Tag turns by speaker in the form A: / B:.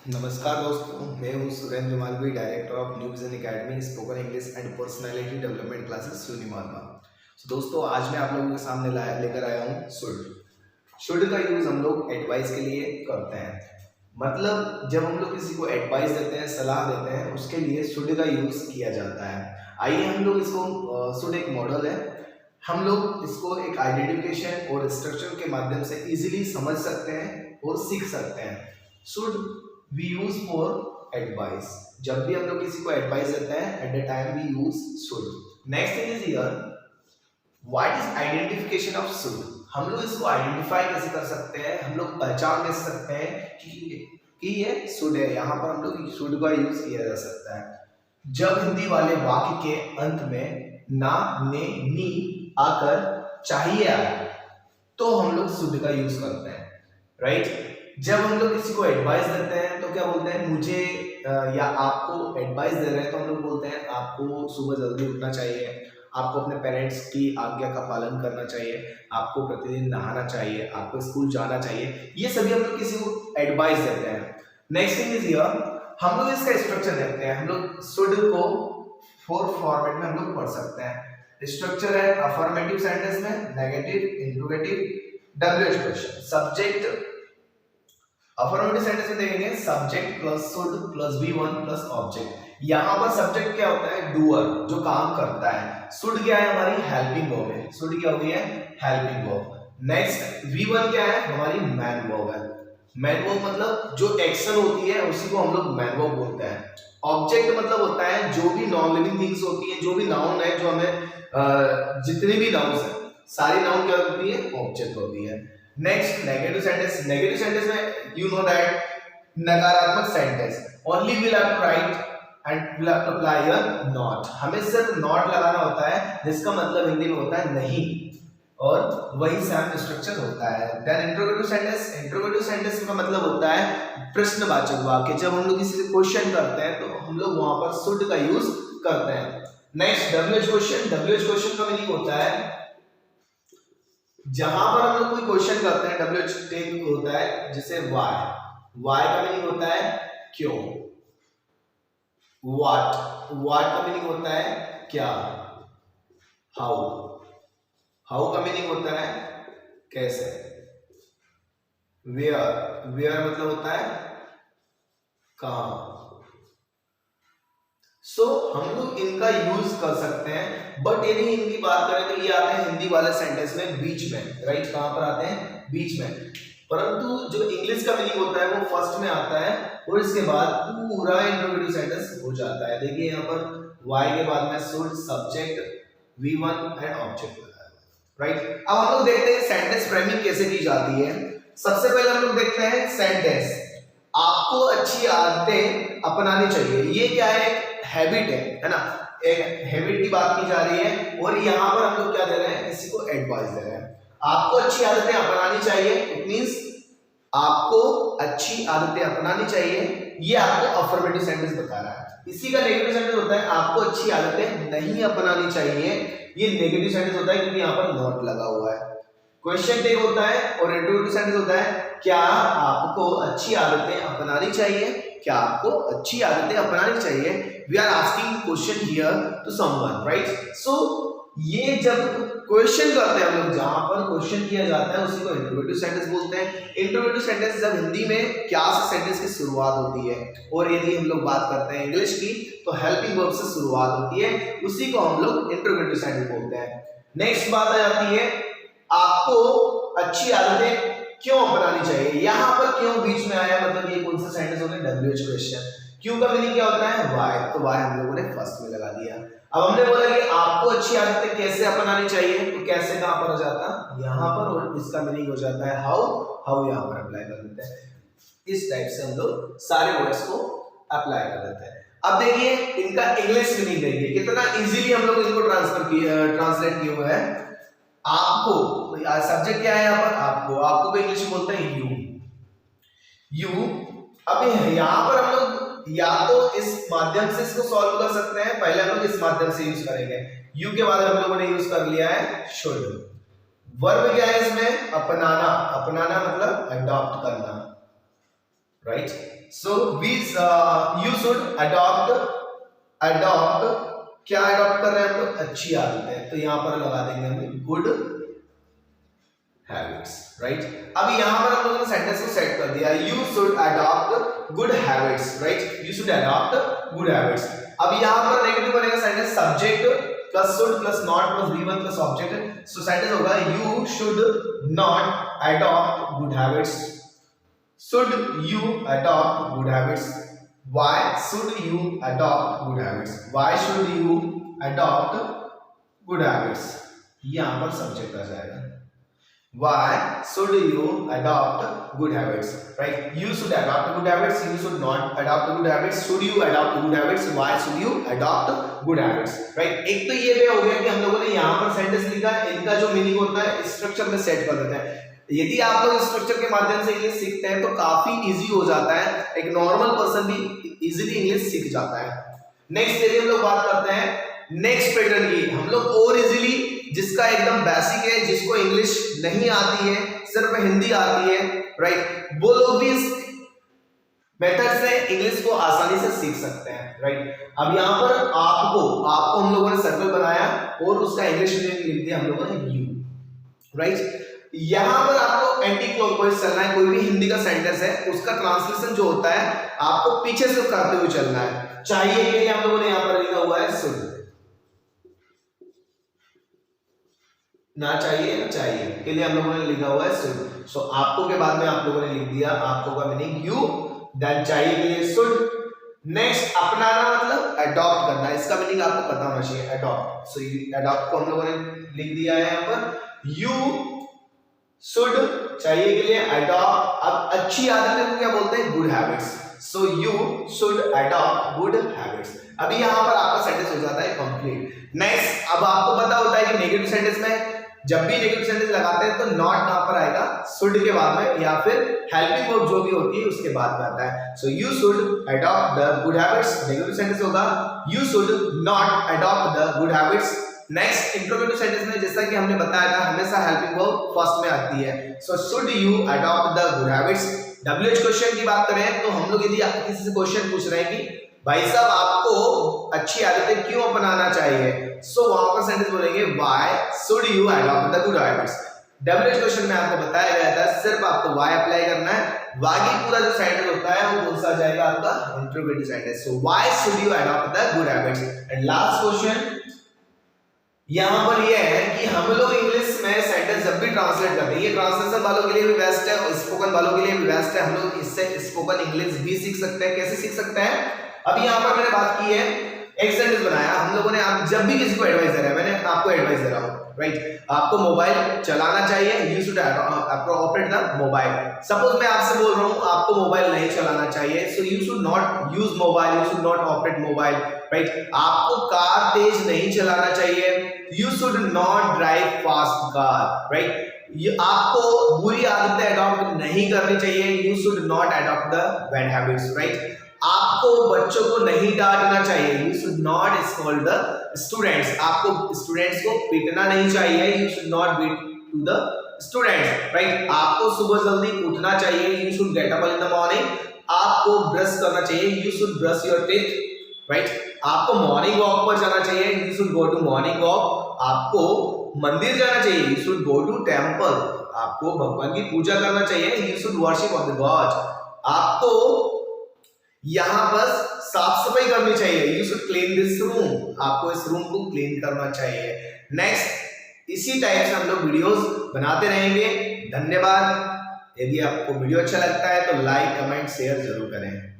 A: नमस्कार दोस्तों, मैं हूं Surendra Malvi, director of New Vision Academy spoken English and personality development classes यूनिमार्मा। दोस्तों, आज मैं आप लोगों के सामने लेकर आया हूं शुड का यूज हम लोग एडवाइस के लिए करते हैं। मतलब जब हम लोग किसी को एडवाइस देते हैं, सलाह देते हैं, उसके लिए शुड का यूज किया जाता है। आइए हम लोग इसको शुड एक मॉडल है, हम लोग इसको एक आइडेंटिफिकेशन और स्ट्रक्चर के माध्यम से इजीली समझ सकते हैं और सीख सकते हैं। Should we use for advice. जब भी हम लोग किसी को एडवाइस देते हैं, at the time we use should. Next thing is here, what is identification of should. हम लोग इसको आइडेंटिफाई कैसे कर सकते हैं, हम लोग पहचान कैसे सकते हैं कि ये शुड है। यहाँ पर हम लोग शुड का यूज किया जा सकता है जब हिंदी वाले वाक्य के अंत में ना, ने, नी आकर चाहिए आए, तो हम लोग शुड का यूज करते हैं, राइट। जब हम लोग किसी को एडवाइस देते हैं तो क्या बोलते हैं, मुझे या आपको एडवाइस दे रहे हैं तो हम लोग बोलते हैं आपको सुबह जल्दी उठना चाहिए, आपको अपने पेरेंट्स की आज्ञा का पालन करना चाहिए, आपको प्रतिदिन नहाना चाहिए, आपको स्कूल जाना चाहिए। ये सभी हम लोग किसी को एडवाइस देते हैं। नेक्स्ट थिंग इज हियर, हम लोग इसका स्ट्रक्चर देखते हैं। हम लोग शुड को 4 फॉर्मेट में हम लोग पढ़ सकते हैं। स्ट्रक्चर है अफर्मेटिव सेंटेंस में, negative, interrogative, WH question. Subject affirmative sentence में देखेंगे subject plus should plus V1 plus object. यहां पर सब्जेक्ट क्या होता है, डूअर, जो काम करता है। शुड क्या है, हमारी हेल्पिंग वर्ब है। शुड क्या होगी है, हेल्पिंग वर्ब। नेक्स्ट V1 क्या है, हमारी मैन वर्ब है। मैन वर्ब मतलब जो एक्शन होती है उसी को हम लोग मैन वर्ब बोलते हैं। ऑब्जेक्ट मतलब होता है जो भी नॉन लिविंग थिंग्स होती है, जो भी नाउन है, जो हमें जितनी भी नाउन्स है, सारी नाउन क्या होती है, ऑब्जेक्ट होती है। Next negative sentence. Negative sentence में यू नो दैट नकारात्मक sentence only will have to write and will have to apply here not. हमें सिर्फ नॉट लगाना होता है, जिसका मतलब हिंदी में होता है नहीं, और वही सेम स्ट्रक्चर होता है। Then interrogative sentence. Interrogative sentence का मतलब होता है प्रश्नवाचक वाक्य। जब हम लोग किसी से क्वेश्चन करते हैं तो हम लोग वहां पर शुड का यूज करते हैं। Next WH question. WH question का मीनिंग होता है जहां पर हम लोग कोई क्वेश्चन करते हैं, डब्ल्यूएच टेक होता है जैसे वाई। वाई का मीनिंग होता है क्यों। व्हाट, व्हाट का मीनिंग होता है क्या। हाउ, हाउ का मीनिंग होता है कैसे। वेयर, वेयर मतलब होता है कहां। सो हम लोग इनका यूज कर सकते हैं, बट यदि इनकी बात करें तो ये आते हैं हिंदी वाले सेंटेंस में बीच में, राइट। कहां पर आते हैं, बीच में। परंतु जो इंग्लिश का मीनिंग होता है वो फर्स्ट में आता है और इसके बाद पूरा इंट्रोगेटिव सेंटेंस हो जाता है। देखिए यहाँ पर वाई के बाद में should, subject, V1 and object लगाया, राइट। अब हम लोग देखते हैं सेंटेंस फ्रेमिंग कैसे की जाती है। सबसे पहले हम लोग देखते हैं सेंटेंस, आपको अच्छी आदतें अपनानी चाहिए। ये क्या है, हैबिट है ना। एक हैबिट की बात की जा रही है और यहाँ पर हम लोग क्या दे रहे हैं, किसी को एडवाइस दे रहे हैं। आपको अच्छी आदतें अपनानी चाहिए, इट मींस आपको अच्छी आदतें अपनानी चाहिए। ये आपको अफर्मेटिव सेंटेंस बता रहा है। इसी का नेगेटिव सेंटेंस होता है आपको अच्छी आदतें नहीं अपनानी चाहिए। ये नेगेटिव सेंटेंस होता है क्योंकि यहाँ पर नॉट लगा हुआ है। क्वेश्चन टैग होता है और इंट्रोगेटिव सेंटेंस होता है क्या आपको अच्छी आदतें अपनानी चाहिए, क्या आपको अच्छी आदतें अपनानी चाहिए। We are asking question here to someone, right. So ये जब क्वेश्चन करते हैं हम लोग, जहां पर क्वेश्चन किया जाता है उसी को इंट्रोगेटिव सेंटेंस बोलते हैं। इंट्रोगेटिव सेंटेंस जब हिंदी में क्या से सेंटेंस की शुरुआत होती है, और यदि हम लोग बात करते हैं इंग्लिश की तो हेल्पिंग वर्ब से शुरुआत होती है, उसी को हम लोग इंट्रोगेटिव सेंटेंस बोलते हैं। नेक्स्ट बात आ जाती है आपको अच्छी आदतें क्यों अपनानी चाहिए। यहां पर क्यों बीच में आया, मतलब ये कौन सा सेंटेंस होता है, डब्ल्यूएच क्वेश्चन। क्यों का मीनिंग क्या होता है, वाई, तो वाई हम लोगों ने फर्स्ट में लगा दिया। अब हमने बोला कि आपको अच्छी आदतें कैसे अपनानी चाहिए, तो कैसे कहां पर हो जाता, यहां पर, और इसका मीनिंग हो जाता है हाउ। हाउ यहां पर अप्लाई कर देते हैं। इस टाइप से हम लोग सारे वर्ड्स को अप्लाई कर देते हैं। अब देखिए इनका इंग्लिश मीनिंग देखिए कितना इजीली हम लोग इनको ट्रांसलेट किए हुए हैं। आपको, सब्जेक्ट क्या है यहाँ पर, आपको को इंग्लिश में बोलते हैं यू। अब यहाँ पर हम लोग या तो इस माध्यम से इसको सॉल्व कर सकते हैं, पहले हम लोग इस माध्यम से यूज करेंगे। यू के बाद हम लोगों ने यूज कर लिया है शुड। वर्ब क्या है इसमें, अपनाना। अपनाना मतलब अडॉप्ट करना, right. So you should adopt क्या अडॉप्ट कर रहे हैं हम लोग? अच्छी आदतें। तो यहां पर लगा देंगे हम गुड हैबिट्स, राइट। अब यहां पर हम लोगों ने सेंटेंस को सेट कर दिया, you should adopt good habits, right. You should adopt good habits. अब यहां पर नेगेटिव बनेगा sentence subject plus should plus not plus V1 plus object. So sentence होगा you should not adopt good habits. Should you adopt good habits? Why should you adopt good habits? Why should you adopt good habits? यहाँ पर subject आ जाएगा। Why should you adopt good habits? Right? You should adopt good habits. You should not adopt good habits. Should you adopt good habits? Why should you adopt good habits? Right? एक तो ये वे हो गया कि हम लोगों ने यहाँ पर सेंटेंस लिखा है, इनका जो मीनिंग होता है स्ट्रक्चर में सेट कर देते हैं। यदि आप लोग स्ट्रक्चर के माध्यम से इंग्लिश सीखते हैं तो काफी इजी हो जाता है, एक नॉर्मल पर्सन भी इजीली इंग्लिश सीख जाता है। नेक्स्ट यदि हम लोग बात करते हैं नेक्स्ट पैटर्न की, हम लोग और इजीली जिसका एकदम बेसिक है, जिसको इंग्लिश नहीं आती है, सिर्फ हिंदी आती है, राइट, वो लोग भी इस मेथड से इंग्लिश को आसानी से सीख सकते हैं, राइट। अब यहाँ पर आपको हम लोगों ने सर्कल बनाया और उसका इंग्लिश में लिख दिया हम लोगों ने यू, राइट। यहां पर आपको एंटी क्लॉकवाइज चलना है। कोई भी हिंदी का सेंटेंस है उसका ट्रांसलेशन जो होता है आपको पीछे से करते हुए चलना है। चाहिए के लिए हम लोगों ने यहां पर लिखा हुआ है शुड, ना चाहिए ना चाहिए के लिए हम लोगों ने लिखा हुआ है शुड। सो आपको के बाद में आप लोगों ने लिख दिया आपको का मीनिंग यू, देन चाहिए के लिए शुड। नेक्स्ट अपनाना मतलब अडॉप्ट करना, इसका मीनिंग आपको पता होना चाहिए अडॉप्ट। सो अडॉप्ट को हम लोगों ने लिख दिया है यहां पर यू शुड, चाहिए के लिए अडॉप्ट। अब अच्छी आदतें को क्या बोलते हैं? Good habits. So you should adopt good habits. अभी यहां पर आपका सेंटेंस हो जाता है कंप्लीट। नेक्स्ट, अब आपको पता होता है कि नेगेटिव सेंटेंस में जब भी नेगेटिव सेंटेंस लगाते हैं तो नॉट कहां पर आएगा? शुड के बाद में या फिर हेल्पिंग वर्ब जो भी होती है उसके बाद में आता है। So you should adopt the good habits, negative sentence होगा you should not adopt the good habits. Next interrogative sentence में जैसा कि हमने बताया था हमेशा हेल्पिंग वर्ब फर्स्ट में आती है। So should you adopt the good habits. WH question की बात करें तो हम लोग यदि किसी से क्वेश्चन पूछ रहे हैं कि भाई साहब आपको अच्छी आदतें क्यों अपनाना चाहिए, सो वहां पर सेंटेंस बोलेंगे why should you adopt the good habits. WH question में आपको बताया गया था सिर्फ आपको व्हाई अप्लाई करना है, बाकी पूरा जो सेंटेंस होता है वो कौन सा आ जाएगा आपका? Interrogative sentence. So why should you adopt the good habits. And last question यहां पर यह है कि हम लोग इंग्लिश में सेंटेंस जब भी ट्रांसलेट करते हैं, ये ट्रांसलेशन वालों के लिए भी बेस्ट है और स्पोकन वालों के लिए भी बेस्ट है। हम लोग इससे स्पोकन इंग्लिश भी सीख सकते हैं। कैसे सीख सकते हैं? अभी यहां पर मैंने बात की है, एक सेंटेंस बनाया हम लोगों ने। आप जब भी किसी को एडवाइस दे रहे हैं, मैंने आपको एडवाइस दे रहा हूं, राइट, आपको मोबाइल चलाना चाहिए, you should operate the mobile. Suppose मैं आपसे बोल रहा हूं आपको मोबाइल नहीं चलाना चाहिए, so you should not use mobile, you should not operate mobile, right. आपको कार तेज नहीं चलाना चाहिए, you should not drive fast car, right. ये आपको बुरी आदतें अडॉप्ट नहीं करनी चाहिए, you should not adopt the bad habits, right. आपको बच्चों को नहीं डांटना चाहिए, you should not scold the students. आपको स्टूडेंट्स को पीटना नहीं चाहिए, you should not beat to the students, right. आपको सुबह जल्दी उठना चाहिए, you should get up in the morning. आपको ब्रश करना चाहिए, you should brush your teeth, right. आपको मॉर्निंग वॉक पर जाना चाहिए, you should go to morning walk. आपको मंदिर जाना चाहिए, you should go to temple. आपको भगवान की पूजा करना चाहिए, you should worship of the god. आपको यहां पर साफ सफाई करनी चाहिए, you should clean this room. आपको इस रूम को क्लीन करना चाहिए। नेक्स्ट, इसी टाइप से हम लोग वीडियोस बनाते रहेंगे। धन्यवाद। यदि आपको वीडियो अच्छा लगता है तो लाइक कमेंट शेयर जरूर करें।